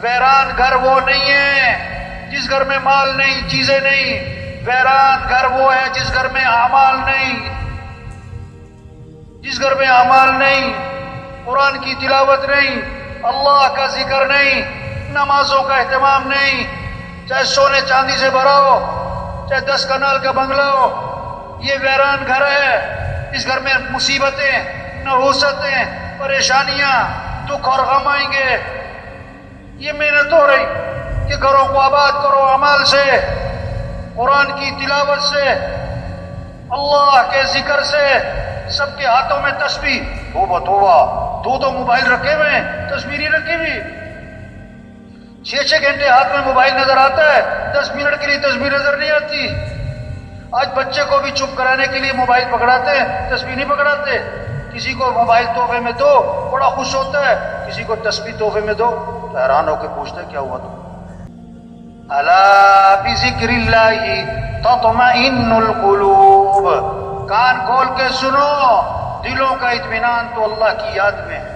ویران گھر وہ نہیں ہے جس گھر میں مال نہیں، چیزیں نہیں. ویران گھر وہ ہے جس گھر میں اعمال نہیں، جس گھر میں اعمال نہیں، قرآن کی تلاوت نہیں، اللہ کا ذکر نہیں، نمازوں کا اہتمام نہیں. چاہے سونے چاندی سے بھرا ہو، چاہے 10 کنال کا بنگلہ ہو، یہ ویران گھر ہے. اس گھر میں مصیبتیں، نحوستیں، پریشانیاں، دکھ اور غم آئیں گے. یہ محنت ہو رہی کہ گھروں کو آباد کرو اعمال سے، قرآن کی تلاوت سے، اللہ کے ذکر سے. سب کے ہاتھوں میں تسبیح. توبہ توبہ، دو موبائل رکھے ہوئے ہیں، تسبیح نہیں رکھی ہوئی. 6 گھنٹے ہاتھ میں موبائل نظر آتا ہے، 10 منٹ کے لیے تسبیح نظر نہیں آتی. آج بچے کو بھی چپ کرانے کے لیے موبائل پکڑاتے ہیں، تسبیح نہیں پکڑاتے. کسی کو موبائل تحفے میں دو، بڑا خوش ہوتا ہے. کسی کو تسبیح تحفے میں دو تو حیران ہو کے پوچھتا ہے کیا ہوا تو. الا بذکر اللہ تطمئن القلوب. کان کھول کے سنو، دلوں کا اطمینان تو اللہ کی یاد میں ہے.